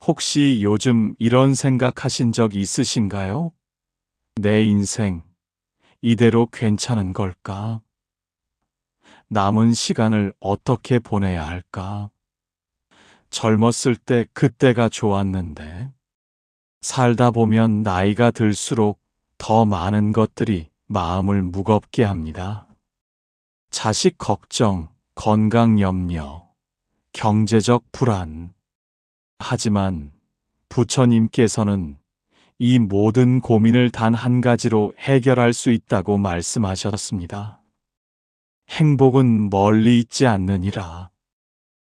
혹시 요즘 이런 생각하신 적 있으신가요? 내 인생, 이대로 괜찮은 걸까? 남은 시간을 어떻게 보내야 할까? 젊었을 때 그때가 좋았는데, 살다 보면 나이가 들수록 더 많은 것들이 마음을 무겁게 합니다. 자식 걱정, 건강 염려, 경제적 불안. 하지만 부처님께서는 이 모든 고민을 단 한 가지로 해결할 수 있다고 말씀하셨습니다. 행복은 멀리 있지 않느니라.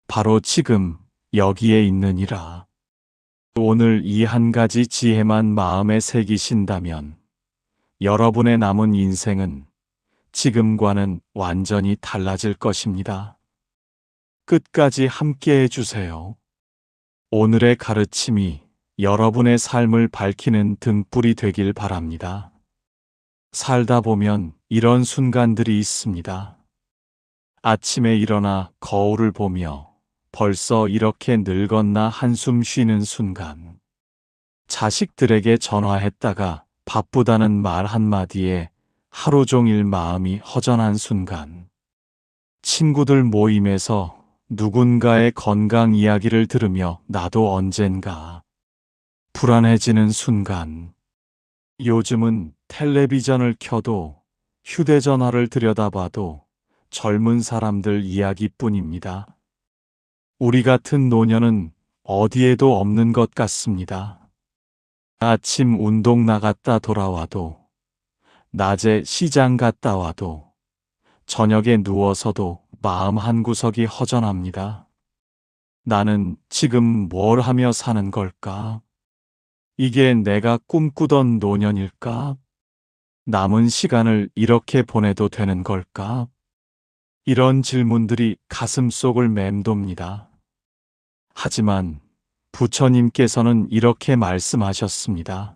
바로 지금 여기에 있느니라. 오늘 이 한 가지 지혜만 마음에 새기신다면 여러분의 남은 인생은 지금과는 완전히 달라질 것입니다. 끝까지 함께 해주세요. 오늘의 가르침이 여러분의 삶을 밝히는 등불이 되길 바랍니다. 살다 보면 이런 순간들이 있습니다. 아침에 일어나 거울을 보며 벌써 이렇게 늙었나 한숨 쉬는 순간. 자식들에게 전화했다가 바쁘다는 말 한마디에 하루 종일 마음이 허전한 순간. 친구들 모임에서 누군가의 건강 이야기를 들으며 나도 언젠가 불안해지는 순간. 요즘은 텔레비전을 켜도 휴대전화를 들여다봐도 젊은 사람들 이야기뿐입니다. 우리 같은 노년은 어디에도 없는 것 같습니다. 아침 운동 나갔다 돌아와도, 낮에 시장 갔다 와도, 저녁에 누워서도 마음 한구석이 허전합니다. 나는 지금 뭘 하며 사는 걸까? 이게 내가 꿈꾸던 노년일까? 남은 시간을 이렇게 보내도 되는 걸까? 이런 질문들이 가슴속을 맴돕니다. 하지만 부처님께서는 이렇게 말씀하셨습니다.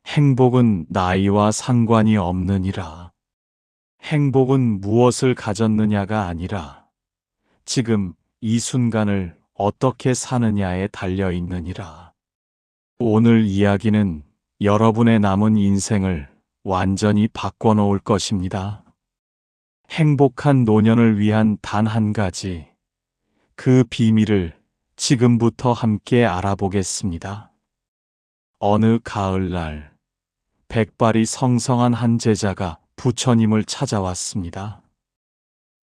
행복은 나이와 상관이 없느니라. 행복은 무엇을 가졌느냐가 아니라 지금 이 순간을 어떻게 사느냐에 달려 있느니라. 오늘 이야기는 여러분의 남은 인생을 완전히 바꿔놓을 것입니다. 행복한 노년을 위한 단 한 가지, 그 비밀을 지금부터 함께 알아보겠습니다. 어느 가을날, 백발이 성성한 한 제자가 부처님을 찾아왔습니다.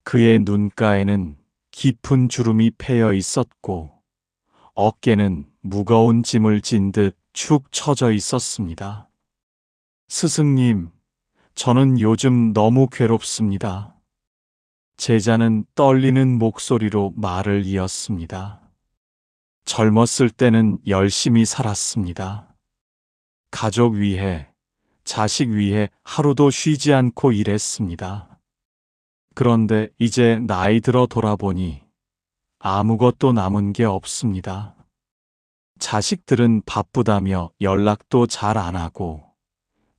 그의 눈가에는 깊은 주름이 패여 있었고, 어깨는 무거운 짐을 진 듯 축 처져 있었습니다. 스승님, 저는 요즘 너무 괴롭습니다. 제자는 떨리는 목소리로 말을 이었습니다. 젊었을 때는 열심히 살았습니다. 가족 위해, 자식 위해 하루도 쉬지 않고 일했습니다. 그런데 이제 나이 들어 돌아보니 아무것도 남은 게 없습니다. 자식들은 바쁘다며 연락도 잘 안 하고,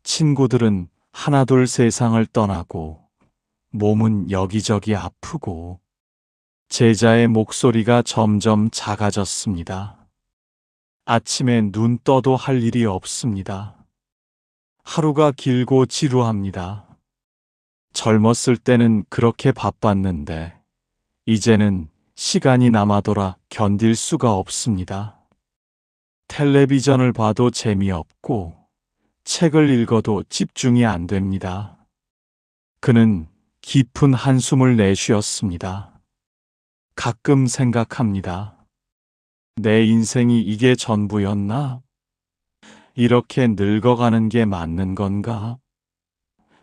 친구들은 하나둘 세상을 떠나고, 몸은 여기저기 아프고, 제자의 목소리가 점점 작아졌습니다. 아침에 눈 떠도 할 일이 없습니다. 하루가 길고 지루합니다. 젊었을 때는 그렇게 바빴는데, 이제는 시간이 남아돌아 견딜 수가 없습니다. 텔레비전을 봐도 재미없고, 책을 읽어도 집중이 안 됩니다. 그는 깊은 한숨을 내쉬었습니다. 가끔 생각합니다. 내 인생이 이게 전부였나? 이렇게 늙어가는 게 맞는 건가?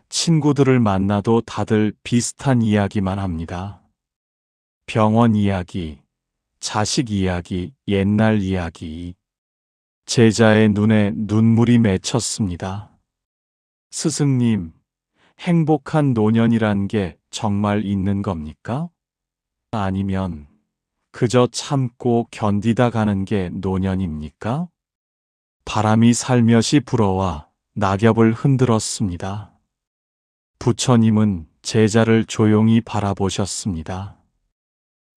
친구들을 만나도 다들 비슷한 이야기만 합니다. 병원 이야기, 자식 이야기, 옛날 이야기. 제자의 눈에 눈물이 맺혔습니다. 스승님, 행복한 노년이란 게 정말 있는 겁니까? 아니면 그저 참고 견디다 가는 게 노년입니까? 바람이 살며시 불어와 낙엽을 흔들었습니다. 부처님은 제자를 조용히 바라보셨습니다.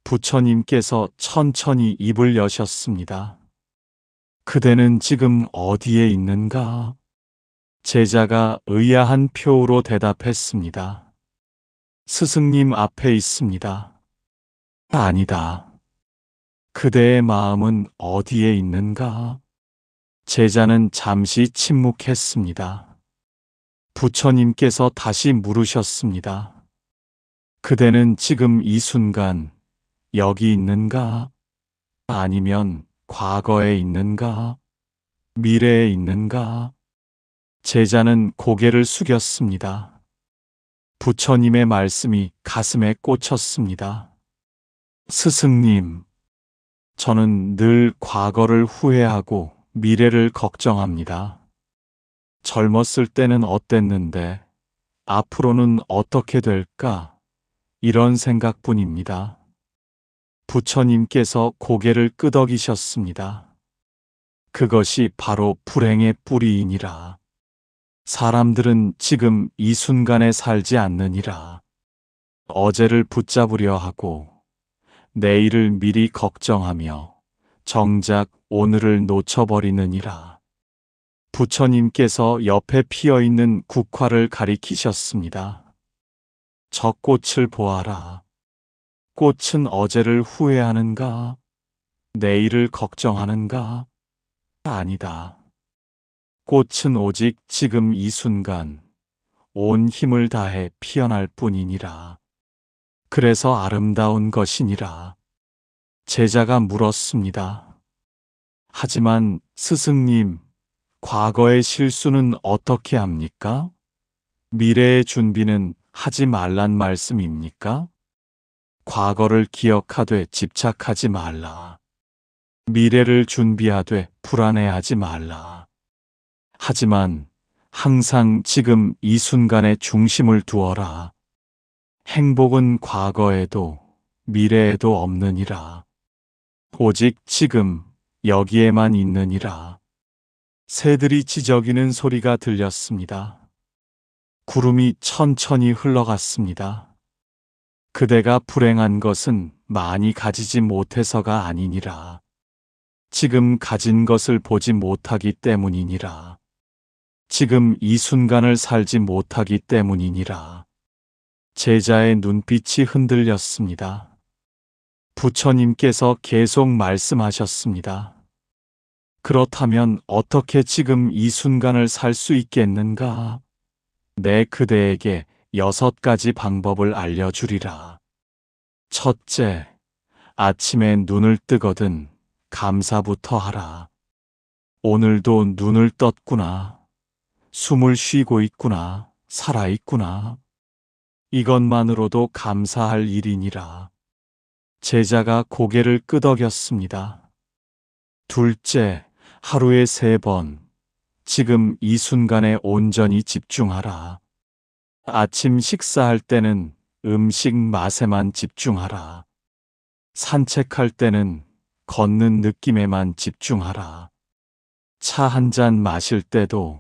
부처님께서 천천히 입을 여셨습니다. 그대는 지금 어디에 있는가? 제자가 의아한 표로 대답했습니다. 스승님 앞에 있습니다. 아니다. 그대의 마음은 어디에 있는가? 제자는 잠시 침묵했습니다. 부처님께서 다시 물으셨습니다. 그대는 지금 이 순간 여기 있는가? 아니면 과거에 있는가? 미래에 있는가? 제자는 고개를 숙였습니다. 부처님의 말씀이 가슴에 꽂혔습니다. 스승님, 저는 늘 과거를 후회하고 미래를 걱정합니다. 젊었을 때는 어땠는데 앞으로는 어떻게 될까? 이런 생각뿐입니다. 부처님께서 고개를 끄덕이셨습니다. 그것이 바로 불행의 뿌리이니라. 사람들은 지금 이 순간에 살지 않느니라. 어제를 붙잡으려 하고 내일을 미리 걱정하며 정작 오늘을 놓쳐버리느니라. 부처님께서 옆에 피어있는 국화를 가리키셨습니다. 저 꽃을 보아라. 꽃은 어제를 후회하는가? 내일을 걱정하는가? 아니다. 꽃은 오직 지금 이 순간 온 힘을 다해 피어날 뿐이니라. 그래서 아름다운 것이니라. 제자가 물었습니다. 하지만 스승님, 과거의 실수는 어떻게 합니까? 미래의 준비는 하지 말란 말씀입니까? 과거를 기억하되 집착하지 말라. 미래를 준비하되 불안해하지 말라. 하지만 항상 지금 이 순간에 중심을 두어라. 행복은 과거에도 미래에도 없느니라. 오직 지금 여기에만 있느니라. 새들이 지저귀는 소리가 들렸습니다. 구름이 천천히 흘러갔습니다. 그대가 불행한 것은 많이 가지지 못해서가 아니니라. 지금 가진 것을 보지 못하기 때문이니라. 지금 이 순간을 살지 못하기 때문이니라. 제자의 눈빛이 흔들렸습니다. 부처님께서 계속 말씀하셨습니다. 그렇다면 어떻게 지금 이 순간을 살 수 있겠는가? 내 그대에게 6가지 방법을 알려주리라. 첫째, 아침에 눈을 뜨거든 감사부터 하라. 오늘도 눈을 떴구나. 숨을 쉬고 있구나. 살아있구나. 이것만으로도 감사할 일이니라. 제자가 고개를 끄덕였습니다. 둘째, 하루에 3번, 지금 이 순간에 온전히 집중하라. 아침 식사할 때는 음식 맛에만 집중하라. 산책할 때는 걷는 느낌에만 집중하라. 차 한 잔 마실 때도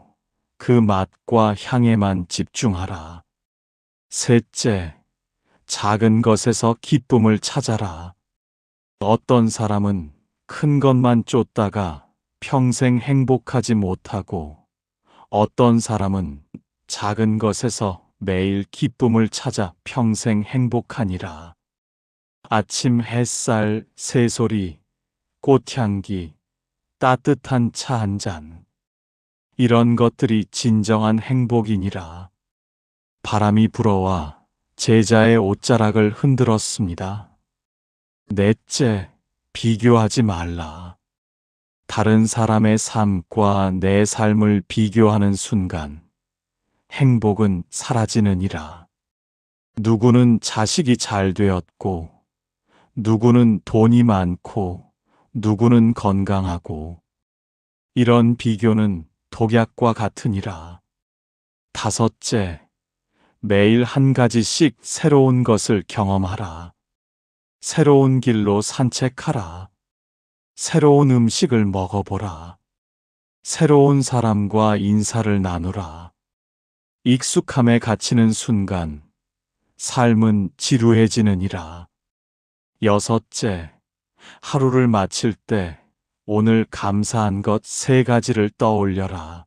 그 맛과 향에만 집중하라. 셋째, 작은 것에서 기쁨을 찾아라. 어떤 사람은 큰 것만 쫓다가 평생 행복하지 못하고, 어떤 사람은 작은 것에서 매일 기쁨을 찾아 평생 행복하니라. 아침 햇살, 새소리, 꽃향기, 따뜻한 차 한 잔. 이런 것들이 진정한 행복이니라. 바람이 불어와 제자의 옷자락을 흔들었습니다. 넷째, 비교하지 말라. 다른 사람의 삶과 내 삶을 비교하는 순간 행복은 사라지느니라. 누구는 자식이 잘 되었고, 누구는 돈이 많고, 누구는 건강하고, 이런 비교는 독약과 같으니라. 다섯째, 매일 한 가지씩 새로운 것을 경험하라. 새로운 길로 산책하라. 새로운 음식을 먹어보라. 새로운 사람과 인사를 나누라. 익숙함에 갇히는 순간 삶은 지루해지느니라. 여섯째, 하루를 마칠 때 오늘 감사한 것 3가지를 떠올려라.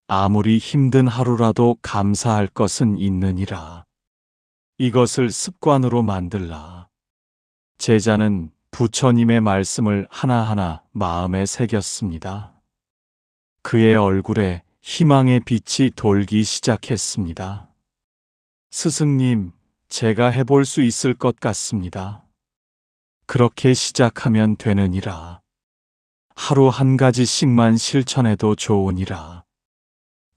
아무리 힘든 하루라도 감사할 것은 있느니라. 이것을 습관으로 만들라. 제자는 부처님의 말씀을 하나하나 마음에 새겼습니다. 그의 얼굴에 희망의 빛이 돌기 시작했습니다. 스승님, 제가 해볼 수 있을 것 같습니다. 그렇게 시작하면 되느니라. 하루 1가지씩만 실천해도 좋으니라.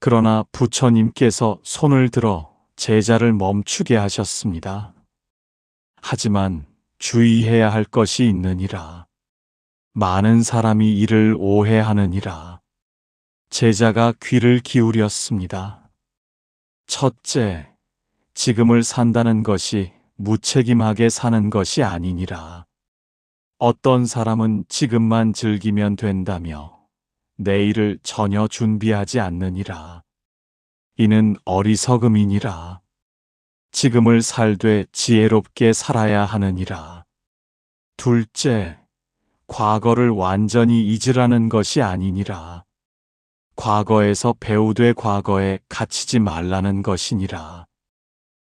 그러나 부처님께서 손을 들어 제자를 멈추게 하셨습니다. 하지만 주의해야 할 것이 있느니라. 많은 사람이 이를 오해하느니라. 제자가 귀를 기울였습니다. 첫째, 지금을 산다는 것이 무책임하게 사는 것이 아니니라. 어떤 사람은 지금만 즐기면 된다며 내일을 전혀 준비하지 않느니라. 이는 어리석음이니라. 지금을 살되 지혜롭게 살아야 하느니라. 둘째, 과거를 완전히 잊으라는 것이 아니니라. 과거에서 배우되 과거에 갇히지 말라는 것이니라.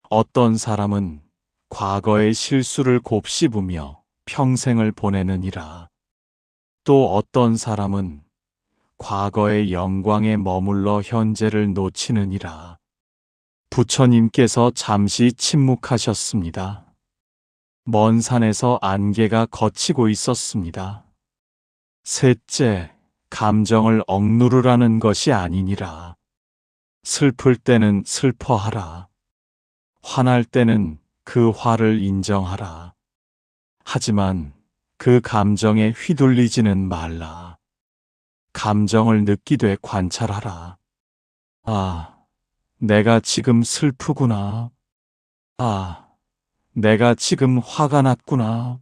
어떤 사람은 과거의 실수를 곱씹으며 평생을 보내느니라. 또 어떤 사람은 과거의 영광에 머물러 현재를 놓치느니라. 부처님께서 잠시 침묵하셨습니다. 먼 산에서 안개가 걷히고 있었습니다. 셋째, 감정을 억누르라는 것이 아니니라. 슬플 때는 슬퍼하라. 화날 때는 그 화를 인정하라. 하지만 그 감정에 휘둘리지는 말라. 감정을 느끼되 관찰하라. 아, 내가 지금 슬프구나. 아, 내가 지금 화가 났구나.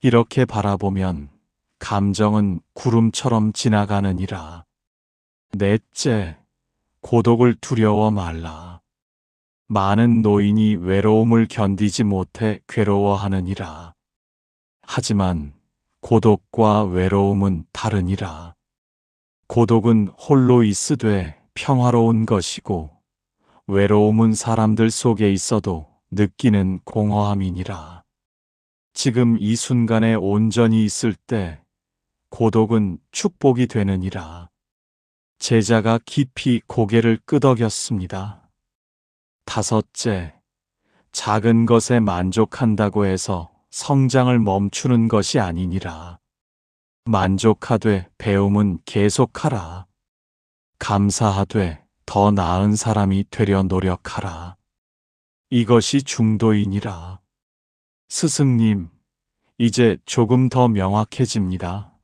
이렇게 바라보면 감정은 구름처럼 지나가느니라. 넷째, 고독을 두려워 말라. 많은 노인이 외로움을 견디지 못해 괴로워하느니라. 하지만 고독과 외로움은 다르니라. 고독은 홀로 있으되 평화로운 것이고, 외로움은 사람들 속에 있어도 느끼는 공허함이니라. 지금 이 순간에 온전히 있을 때 고독은 축복이 되느니라. 제자가 깊이 고개를 끄덕였습니다. 다섯째, 작은 것에 만족한다고 해서 성장을 멈추는 것이 아니니라. 만족하되 배움은 계속하라. 감사하되 더 나은 사람이 되려 노력하라. 이것이 중도이니라. 스승님, 이제 조금 더 명확해집니다.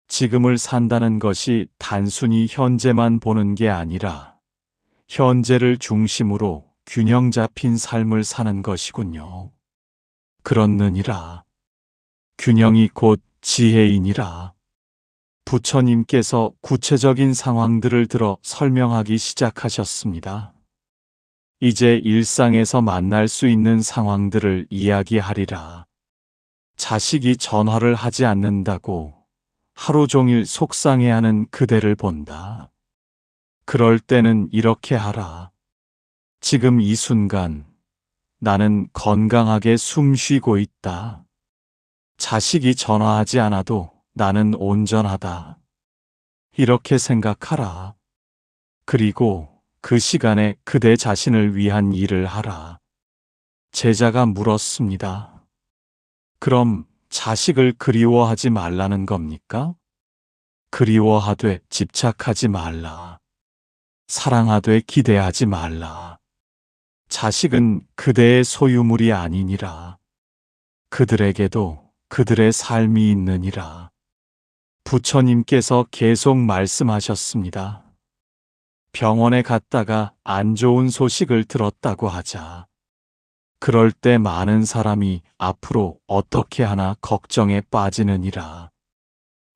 지금을 산다는 것이 단순히 현재만 보는 게 아니라 현재를 중심으로 균형 잡힌 삶을 사는 것이군요. 그렇느니라. 균형이 곧 지혜이니라. 부처님께서 구체적인 상황들을 들어 설명하기 시작하셨습니다. 이제 일상에서 만날 수 있는 상황들을 이야기하리라. 자식이 전화를 하지 않는다고 하루 종일 속상해하는 그대를 본다. 그럴 때는 이렇게 하라. 지금 이 순간 나는 건강하게 숨 쉬고 있다. 자식이 전화하지 않아도 나는 온전하다. 이렇게 생각하라. 그리고 그 시간에 그대 자신을 위한 일을 하라. 제자가 물었습니다. 그럼 자식을 그리워하지 말라는 겁니까? 그리워하되 집착하지 말라. 사랑하되 기대하지 말라. 자식은 그대의 소유물이 아니니라. 그들에게도 그들의 삶이 있느니라. 부처님께서 계속 말씀하셨습니다. 병원에 갔다가 안 좋은 소식을 들었다고 하자. 그럴 때 많은 사람이 앞으로 어떻게 하나 걱정에 빠지느니라.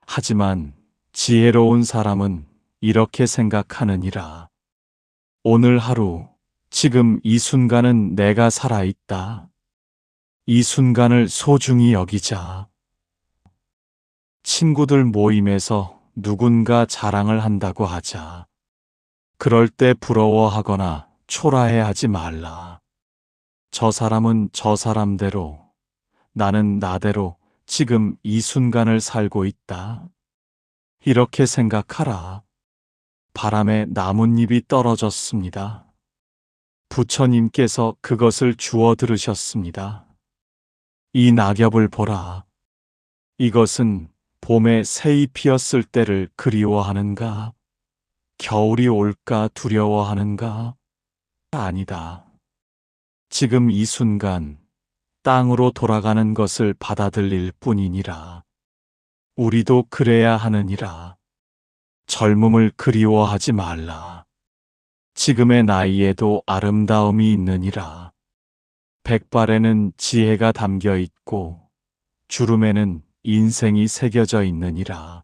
하지만 지혜로운 사람은 이렇게 생각하느니라. 오늘 하루, 지금 이 순간은 내가 살아있다. 이 순간을 소중히 여기자. 친구들 모임에서 누군가 자랑을 한다고 하자. 그럴 때 부러워하거나 초라해하지 말라. 저 사람은 저 사람대로, 나는 나대로 지금 이 순간을 살고 있다. 이렇게 생각하라. 바람에 나뭇잎이 떨어졌습니다. 부처님께서 그것을 주워 들으셨습니다. 이 낙엽을 보라. 이것은 봄에 새이 피었을 때를 그리워하는가? 겨울이 올까 두려워하는가? 아니다. 지금 이 순간 땅으로 돌아가는 것을 받아들일 뿐이니라. 우리도 그래야 하느니라. 젊음을 그리워하지 말라. 지금의 나이에도 아름다움이 있느니라. 백발에는 지혜가 담겨 있고 주름에는 인생이 새겨져 있느니라.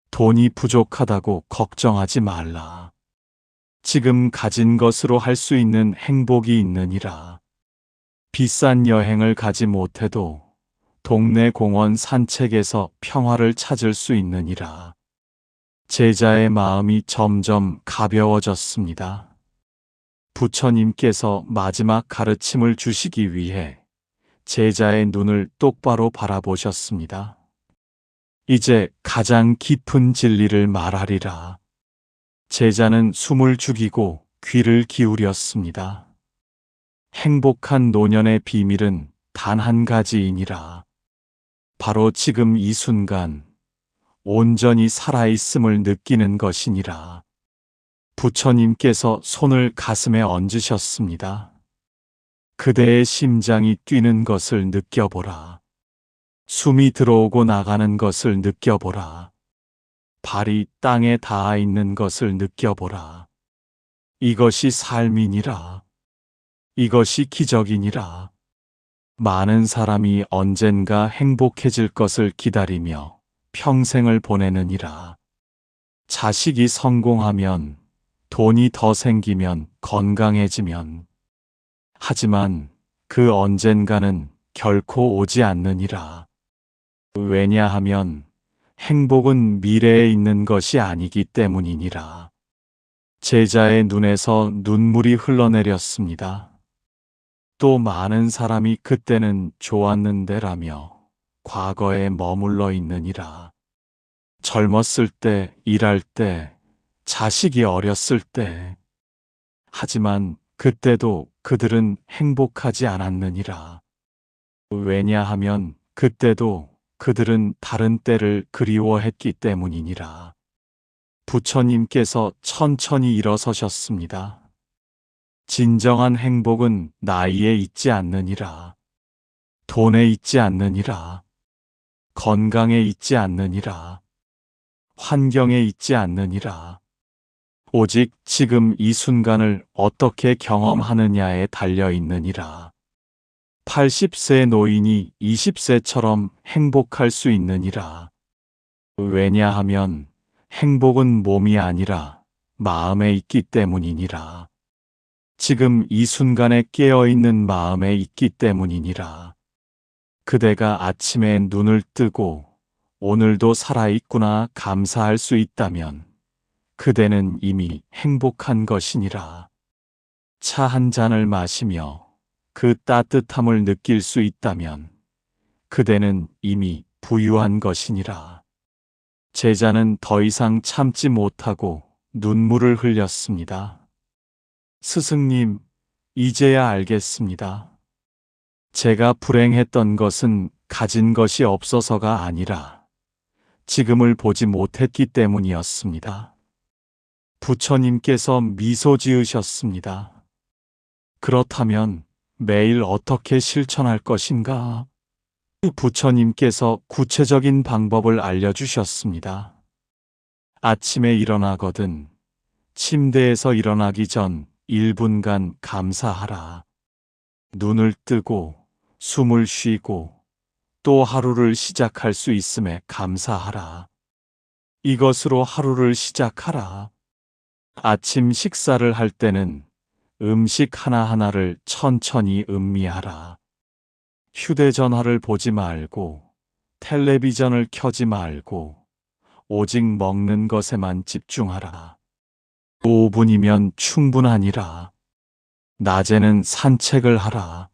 돈이 부족하다고 걱정하지 말라. 지금 가진 것으로 할 수 있는 행복이 있느니라. 비싼 여행을 가지 못해도 동네 공원 산책에서 평화를 찾을 수 있느니라. 제자의 마음이 점점 가벼워졌습니다. 부처님께서 마지막 가르침을 주시기 위해 제자의 눈을 똑바로 바라보셨습니다. 이제 가장 깊은 진리를 말하리라. 제자는 숨을 죽이고 귀를 기울였습니다. 행복한 노년의 비밀은 단 한 가지이니라. 바로 지금 이 순간 온전히 살아있음을 느끼는 것이니라. 부처님께서 손을 가슴에 얹으셨습니다. 그대의 심장이 뛰는 것을 느껴보라. 숨이 들어오고 나가는 것을 느껴보라. 발이 땅에 닿아 있는 것을 느껴보라. 이것이 삶이니라. 이것이 기적이니라. 많은 사람이 언젠가 행복해질 것을 기다리며 평생을 보내느니라. 자식이 성공하면, 돈이 더 생기면, 건강해지면. 하지만 그 언젠가는 결코 오지 않느니라. 왜냐하면 행복은 미래에 있는 것이 아니기 때문이니라. 제자의 눈에서 눈물이 흘러내렸습니다. 또 많은 사람이 그때는 좋았는데라며 과거에 머물러 있느니라. 젊었을 때, 일할 때, 자식이 어렸을 때. 하지만 그때도 그들은 행복하지 않았느니라. 왜냐하면 그때도 그들은 다른 때를 그리워했기 때문이니라. 부처님께서 천천히 일어서셨습니다. 진정한 행복은 나이에 있지 않느니라. 돈에 있지 않느니라. 건강에 있지 않느니라. 환경에 있지 않느니라. 오직 지금 이 순간을 어떻게 경험하느냐에 달려 있느니라. 80세 노인이 20세처럼 행복할 수 있느니라. 왜냐하면 행복은 몸이 아니라 마음에 있기 때문이니라. 지금 이 순간에 깨어있는 마음에 있기 때문이니라. 그대가 아침에 눈을 뜨고 오늘도 살아있구나 감사할 수 있다면 그대는 이미 행복한 것이니라. 차 한 잔을 마시며 그 따뜻함을 느낄 수 있다면 그대는 이미 부유한 것이니라. 제자는 더 이상 참지 못하고 눈물을 흘렸습니다. 스승님, 이제야 알겠습니다. 제가 불행했던 것은 가진 것이 없어서가 아니라 지금을 보지 못했기 때문이었습니다. 부처님께서 미소 지으셨습니다. 그렇다면 매일 어떻게 실천할 것인가? 부처님께서 구체적인 방법을 알려주셨습니다. 아침에 일어나거든 침대에서 일어나기 전 1분간 감사하라. 눈을 뜨고 숨을 쉬고 또 하루를 시작할 수 있음에 감사하라. 이것으로 하루를 시작하라. 아침 식사를 할 때는 음식 하나하나를 천천히 음미하라. 휴대전화를 보지 말고 텔레비전을 켜지 말고 오직 먹는 것에만 집중하라. 5분이면 충분하니라. 낮에는 산책을 하라.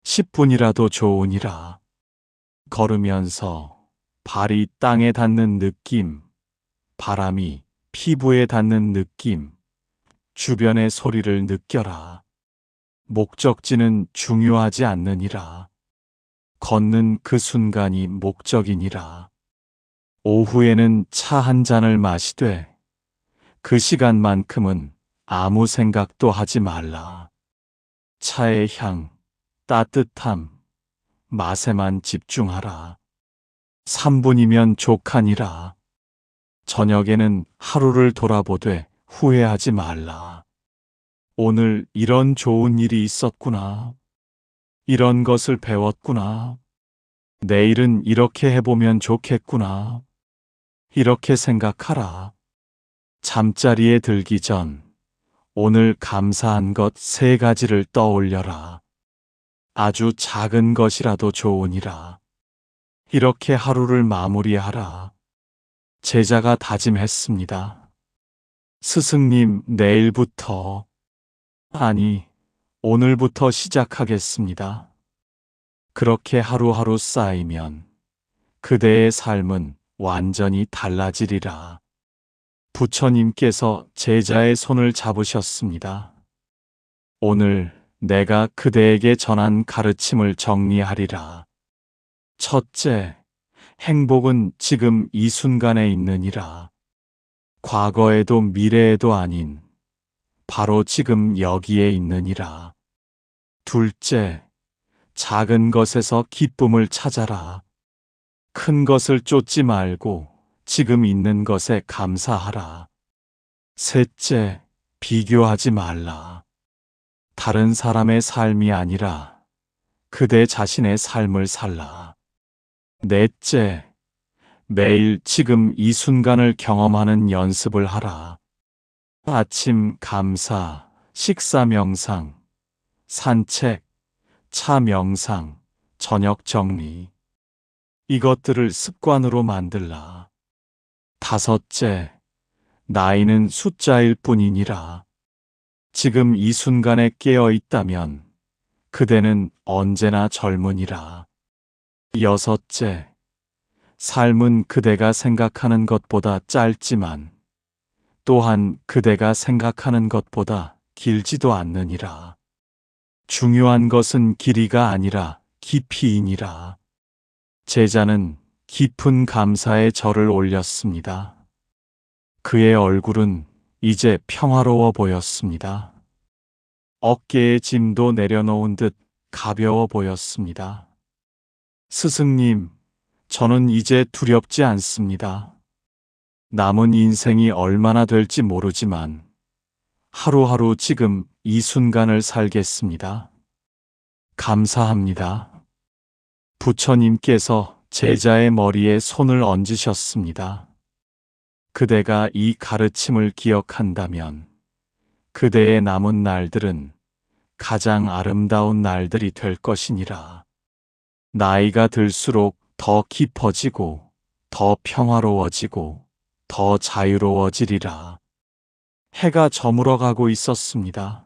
10분이라도 좋으니라. 걸으면서 발이 땅에 닿는 느낌, 바람이 피부에 닿는 느낌, 주변의 소리를 느껴라. 목적지는 중요하지 않느니라. 걷는 그 순간이 목적이니라. 오후에는 차 한 잔을 마시되 그 시간만큼은 아무 생각도 하지 말라. 차의 향, 따뜻함, 맛에만 집중하라. 3분이면 족하니라. 저녁에는 하루를 돌아보되 후회하지 말라. 오늘 이런 좋은 일이 있었구나. 이런 것을 배웠구나. 내일은 이렇게 해보면 좋겠구나. 이렇게 생각하라. 잠자리에 들기 전 오늘 감사한 것 3가지를 떠올려라. 아주 작은 것이라도 좋으니라. 이렇게 하루를 마무리하라. 제자가 다짐했습니다. 스승님, 내일부터, 아니, 오늘부터 시작하겠습니다. 그렇게 하루하루 쌓이면 그대의 삶은 완전히 달라지리라. 부처님께서 제자의 손을 잡으셨습니다. 오늘 내가 그대에게 전한 가르침을 정리하리라. 첫째, 행복은 지금 이 순간에 있느니라. 과거에도 미래에도 아닌 바로 지금 여기에 있느니라. 둘째, 작은 것에서 기쁨을 찾아라. 큰 것을 쫓지 말고 지금 있는 것에 감사하라. 셋째, 비교하지 말라. 다른 사람의 삶이 아니라 그대 자신의 삶을 살라. 넷째, 매일 지금 이 순간을 경험하는 연습을 하라. 아침 감사, 식사 명상, 산책, 차 명상, 저녁 정리. 이것들을 습관으로 만들라. 다섯째, 나이는 숫자일 뿐이니라. 지금 이 순간에 깨어 있다면 그대는 언제나 젊으니라. 여섯째, 삶은 그대가 생각하는 것보다 짧지만 또한 그대가 생각하는 것보다 길지도 않느니라. 중요한 것은 길이가 아니라 깊이이니라. 제자는 깊은 감사의 절을 올렸습니다. 그의 얼굴은 이제 평화로워 보였습니다. 어깨에 짐도 내려놓은 듯 가벼워 보였습니다. 스승님, 저는 이제 두렵지 않습니다. 남은 인생이 얼마나 될지 모르지만 하루하루 지금 이 순간을 살겠습니다. 감사합니다. 부처님께서 제자의 머리에 손을 얹으셨습니다. 그대가 이 가르침을 기억한다면 그대의 남은 날들은 가장 아름다운 날들이 될 것이니라. 나이가 들수록 더 깊어지고 더 평화로워지고 더 자유로워지리라. 해가 저물어가고 있었습니다.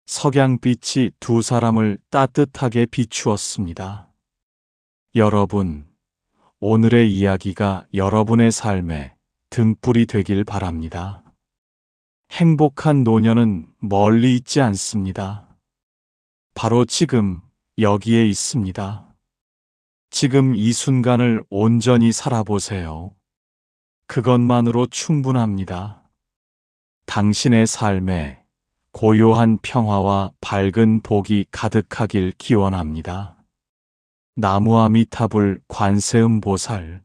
석양빛이 두 사람을 따뜻하게 비추었습니다. 여러분, 오늘의 이야기가 여러분의 삶에 등불이 되길 바랍니다. 행복한 노년은 멀리 있지 않습니다. 바로 지금 여기에 있습니다. 지금 이 순간을 온전히 살아보세요. 그것만으로 충분합니다. 당신의 삶에 고요한 평화와 밝은 복이 가득하길 기원합니다. 나무아미타불 관세음보살